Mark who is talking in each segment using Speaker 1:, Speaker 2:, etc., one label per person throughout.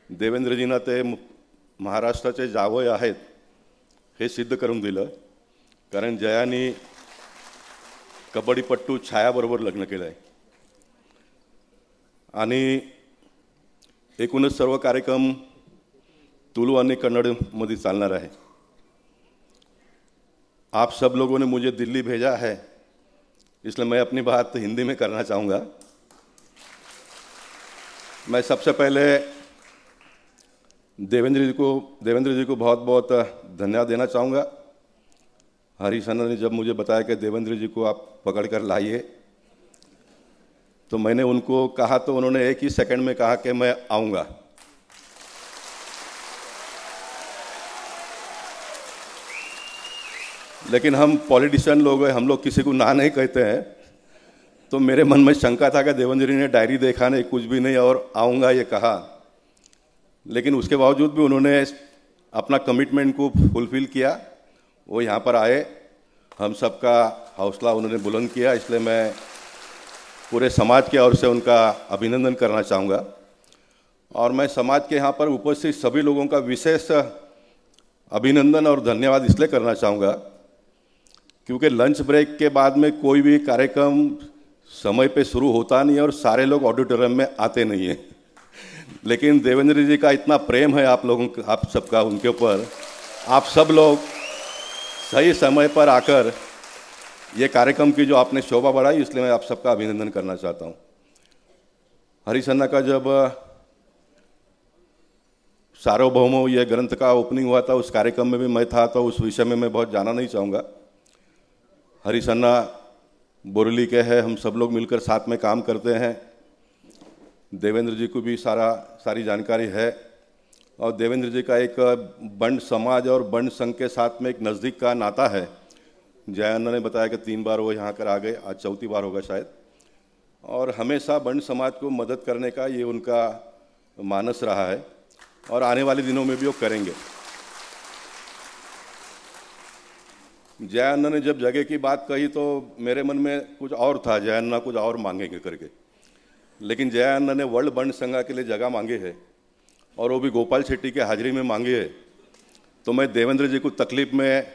Speaker 1: देवेंद्रजींना ते महाराष्ट्राचे जावई आहेत हे सिद्ध करून दिलं, कारण जयानी कबड्डीपट्टू छायाबरोबर लग्न केलं आहे आणि एकूणच सर्व कार्यक्रम तुलू आणि कन्नड़मध्ये चालणार आहे। आप सब लोगों ने मुझे दिल्ली भेजा है, इसलिए मैं अपनी बात हिंदी में करना चाहूँगा। मैं सबसे पहले देवेंद्र जी को बहुत बहुत धन्यवाद देना चाहूँगा। हरीश अन्ना ने जब मुझे बताया कि देवेंद्र जी को आप पकड़ कर लाइए, तो मैंने उनको कहा तो उन्होंने एक ही सेकंड में कहा कि मैं आऊँगा। लेकिन हम पॉलिटिशियन लोग हैं, हम लोग किसी को ना नहीं कहते हैं, तो मेरे मन में शंका था कि देवेंद्र जी ने डायरी देखा नहीं, कुछ भी नहीं और आऊँगा ये कहा। लेकिन उसके बावजूद भी उन्होंने अपना कमिटमेंट को फुलफिल किया, वो यहाँ पर आए, हम सबका हौसला उन्होंने बुलंद किया, इसलिए मैं पूरे समाज की ओर से उनका अभिनंदन करना चाहूँगा। और मैं समाज के यहाँ पर उपस्थित सभी लोगों का विशेष अभिनंदन और धन्यवाद इसलिए करना चाहूँगा क्योंकि लंच ब्रेक के बाद में कोई भी कार्यक्रम समय पे शुरू होता नहीं और सारे लोग ऑडिटोरियम में आते नहीं हैं। लेकिन देवेंद्र जी का इतना प्रेम है आप सबका उनके ऊपर, आप सब लोग सही समय पर आकर ये कार्यक्रम की जो आपने शोभा बढ़ाई, इसलिए मैं आप सबका अभिनंदन करना चाहता हूँ। हरीश अन्ना का जब सार्वभौमो ये ग्रंथ का ओपनिंग हुआ था, उस कार्यक्रम में भी मैं था, तो उस विषय में मैं बहुत जाना नहीं चाहूँगा। हरीश अन्ना बोरेली के हैं, हम सब लोग मिलकर साथ में काम करते हैं। देवेंद्र जी को भी सारी जानकारी है और देवेंद्र जी का एक बंड समाज और बंड संघ के साथ में एक नज़दीक का नाता है। जया अन्ना ने बताया कि 3 बार वो यहाँ कर आ गए, आज 4थी बार होगा शायद, और हमेशा बंड समाज को मदद करने का ये उनका मानस रहा है और आने वाले दिनों में भी वो करेंगे। जया अन्ना ने जब जगह की बात कही तो मेरे मन में कुछ और था, जया अन्ना कुछ और मांगेंगे करके, लेकिन जया अन्ना ने वर्ल्ड बंड संघ के लिए जगह मांगी है और वो भी गोपाल शेट्टी के हाजिरी में मांगी है। तो मैं देवेंद्र जी को तकलीफ में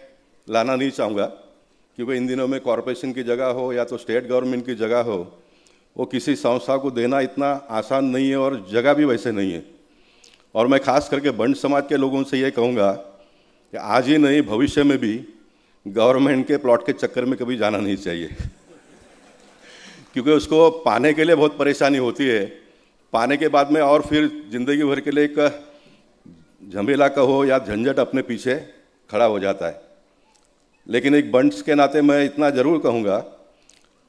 Speaker 1: लाना नहीं चाहूँगा क्योंकि इन दिनों में कॉरपोरेशन की जगह हो या तो स्टेट गवर्नमेंट की जगह हो, वो किसी संस्था को देना इतना आसान नहीं है और जगह भी वैसे नहीं है। और मैं खास करके बंड समाज के लोगों से ये कहूँगा कि आज ही नहीं, भविष्य में भी गवर्नमेंट के प्लॉट के चक्कर में कभी जाना नहीं चाहिए क्योंकि उसको पाने के लिए बहुत परेशानी होती है, पाने के बाद में और फिर ज़िंदगी भर के लिए एक झमेला का हो या झंझट अपने पीछे खड़ा हो जाता है। लेकिन एक बंड्स के नाते मैं इतना ज़रूर कहूँगा,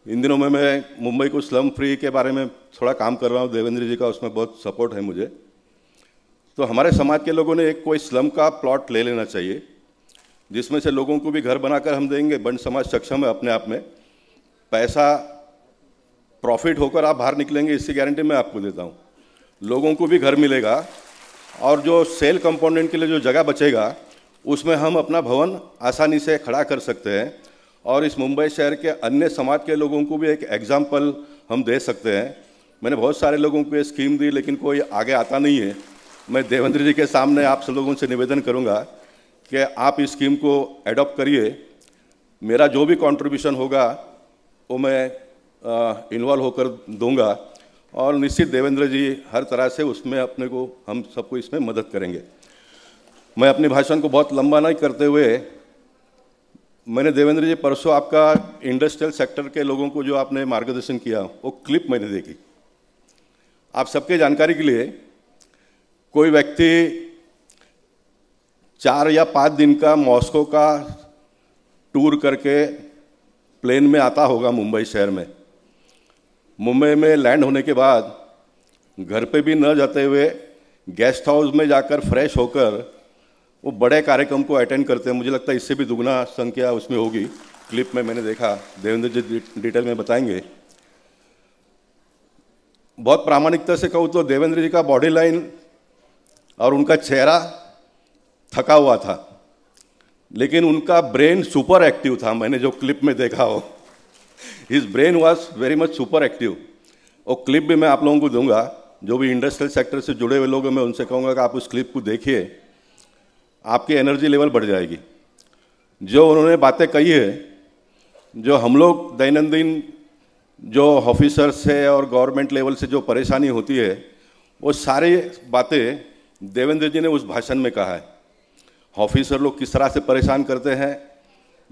Speaker 1: इन दिनों में मैं मुंबई को स्लम फ्री के बारे में थोड़ा काम कर रहा हूँ, देवेंद्र जी का उसमें बहुत सपोर्ट है मुझे। तो हमारे समाज के लोगों ने एक कोई स्लम का प्लॉट ले लेना चाहिए जिसमें से लोगों को भी घर बनाकर हम देंगे। बंड समाज सक्षम है अपने आप में, पैसा प्रॉफिट होकर आप बाहर निकलेंगे इसकी गारंटी मैं आपको देता हूँ। लोगों को भी घर मिलेगा और जो सेल कंपोनेंट के लिए जो जगह बचेगा उसमें हम अपना भवन आसानी से खड़ा कर सकते हैं और इस मुंबई शहर के अन्य समाज के लोगों को भी एक एग्जाम्पल हम दे सकते हैं। मैंने बहुत सारे लोगों को ये स्कीम दी लेकिन कोई आगे आता नहीं है। मैं देवेंद्र जी के सामने आप सब लोगों से निवेदन करूंगा कि आप इस स्कीम को एडॉप्ट करिए। मेरा जो भी कंट्रीब्यूशन होगा वो मैं इन्वॉल्व होकर दूंगा और निश्चित देवेंद्र जी हर तरह से उसमें अपने को हम सबको इसमें मदद करेंगे। मैं अपने भाषण को बहुत लंबा नहीं करते हुए, मैंने देवेंद्र जी परसों आपका इंडस्ट्रियल सेक्टर के लोगों को जो आपने मार्गदर्शन किया वो क्लिप मैंने देखी। आप सबके जानकारी के लिए, कोई व्यक्ति 4 या 5 दिन का मॉस्को का टूर करके प्लेन में आता होगा मुंबई शहर में। मुंबई में लैंड होने के बाद घर पे भी न जाते हुए गेस्ट हाउस में जाकर फ्रेश होकर वो बड़े कार्यक्रम को अटेंड करते हैं। मुझे लगता है इससे भी दुगना संख्या उसमें होगी। क्लिप में मैंने देखा, देवेंद्र जी डिटेल में बताएंगे। बहुत प्रामाणिकता से कहूँ तो देवेंद्र जी का बॉडी लाइन और उनका चेहरा थका हुआ था, लेकिन उनका ब्रेन सुपर एक्टिव था। मैंने जो क्लिप में देखा हो, his brain was very much super active. और क्लिप भी मैं आप लोगों को दूंगा। जो भी इंडस्ट्रियल सेक्टर से जुड़े हुए लोग हैं, मैं उनसे कहूँगा कि आप उस क्लिप को देखिए, आपकी एनर्जी लेवल बढ़ जाएगी। जो उन्होंने बातें कही है, जो हम लोग दैनंदिन जो ऑफिसर्स है और गवर्नमेंट लेवल से जो परेशानी होती है, वो सारी बातें देवेंद्र जी ने उस भाषण में कहा है। ऑफिसर लोग किस तरह से परेशान करते हैं,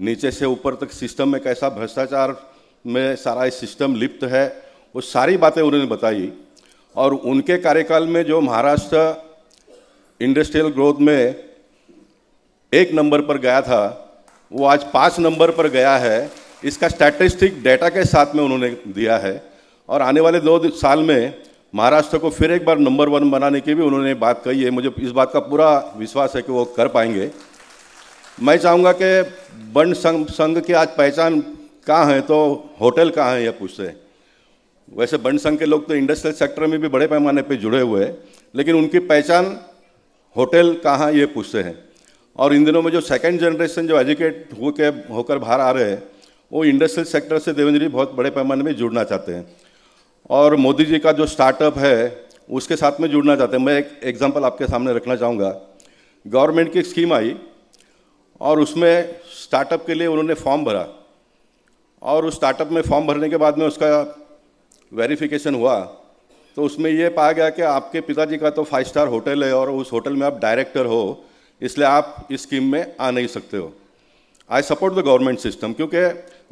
Speaker 1: नीचे से ऊपर तक सिस्टम में कैसा भ्रष्टाचार में सारा सिस्टम लिप्त है, वो सारी बातें उन्होंने बताई। और उनके कार्यकाल में जो महाराष्ट्र इंडस्ट्रियल ग्रोथ में 1 नंबर पर गया था, वो आज 5 नंबर पर गया है। इसका स्टैटिस्टिक डेटा के साथ में उन्होंने दिया है। और आने वाले 2 साल में महाराष्ट्र को फिर एक बार नंबर 1 बनाने की भी उन्होंने बात कही है। मुझे इस बात का पूरा विश्वास है कि वो कर पाएंगे। मैं चाहूँगा कि बंड संघ की आज पहचान कहाँ है, तो होटल कहाँ है, यह पूछते हैं। वैसे बंड संघ के लोग तो इंडस्ट्रियल सेक्टर में भी बड़े पैमाने पे जुड़े हुए हैं, लेकिन उनकी पहचान होटल कहाँ, ये पूछते हैं। और इन दिनों में जो सेकंड जनरेशन जो एजुकेट होकर बाहर आ रहे हैं, वो इंडस्ट्रियल सेक्टर से देवेंद्र जी बहुत बड़े पैमाने में जुड़ना चाहते हैं। और मोदी जी का जो स्टार्टअप है, उसके साथ में जुड़ना चाहते हैं। मैं एक एग्जांपल आपके सामने रखना चाहूँगा। गवर्नमेंट की एक स्कीम आई और उसमें स्टार्टअप के लिए उन्होंने फॉर्म भरा, और उस स्टार्टअप में फॉर्म भरने के बाद में उसका वेरिफिकेशन हुआ, तो उसमें ये पाया गया कि आपके पिताजी का तो 5 स्टार होटल है और उस होटल में आप डायरेक्टर हो, इसलिए आप इस स्कीम में आ नहीं सकते हो। I support the government system, क्योंकि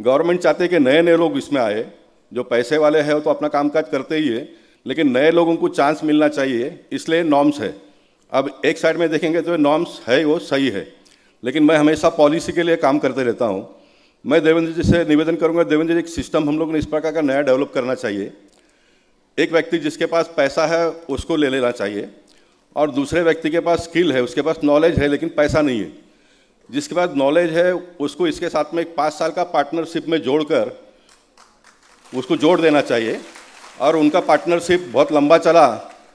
Speaker 1: गवर्नमेंट चाहते हैं कि नए नए लोग इसमें आए। जो पैसे वाले हैं वो तो अपना कामकाज करते ही है, लेकिन नए लोगों को चांस मिलना चाहिए, इसलिए नॉर्म्स है। अब एक साइड में देखेंगे तो नॉर्म्स है, वो सही है, लेकिन मैं हमेशा पॉलिसी के लिए काम करते रहता हूँ। मैं देवेंद्र जी से निवेदन करूँगा, देवेंद्र जी एक सिस्टम हम लोग ने इस प्रकार का नया डेवलप करना चाहिए। एक व्यक्ति जिसके पास पैसा है उसको ले लेना चाहिए, और दूसरे व्यक्ति के पास स्किल है, उसके पास नॉलेज है लेकिन पैसा नहीं है। जिसके पास नॉलेज है उसको इसके साथ में एक 5 साल का पार्टनरशिप में जोड़कर उसको जोड़ देना चाहिए, और उनका पार्टनरशिप बहुत लंबा चला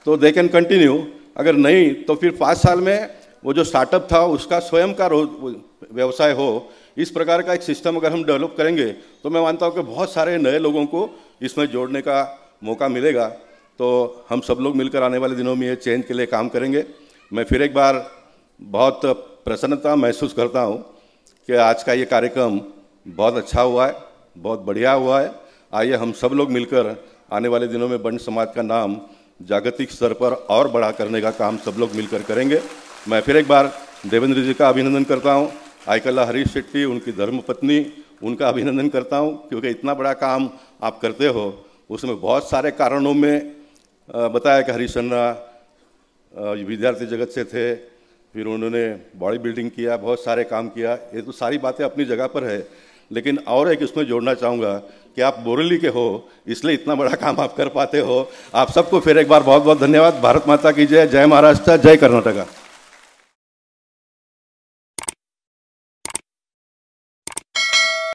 Speaker 1: तो दे कैन कंटिन्यू, अगर नहीं तो फिर 5 साल में वो जो स्टार्टअप था उसका स्वयं का व्यवसाय हो। इस प्रकार का एक सिस्टम अगर हम डेवलप करेंगे तो मैं मानता हूँ कि बहुत सारे नए लोगों को इसमें जोड़ने का मौका मिलेगा। तो हम सब लोग मिलकर आने वाले दिनों में ये चेंज के लिए काम करेंगे। मैं फिर एक बार बहुत प्रसन्नता महसूस करता हूँ कि आज का ये कार्यक्रम बहुत अच्छा हुआ है, बहुत बढ़िया हुआ है। आइए हम सब लोग मिलकर आने वाले दिनों में बंड समाज का नाम जागतिक स्तर पर और बड़ा करने का काम सब लोग मिलकर करेंगे। मैं फिर एक बार देवेंद्र जी का अभिनंदन करता हूँ। आयकल्ला हरीश शेट्टी, उनकी धर्मपत्नी, उनका अभिनंदन करता हूँ, क्योंकि इतना बड़ा काम आप करते हो। उसमें बहुत सारे कारणों में बताया कि हरीश अन्ना विद्यार्थी जगत से थे, फिर उन्होंने बॉडी बिल्डिंग किया, बहुत सारे काम किया। ये तो सारी बातें अपनी जगह पर है, लेकिन और एक इसमें जोड़ना चाहूँगा कि आप बोरेली के हो, इसलिए इतना बड़ा काम आप कर पाते हो। आप सबको फिर एक बार बहुत बहुत धन्यवाद। भारत माता की जय, जय महाराष्ट्र, जय कर्नाटका।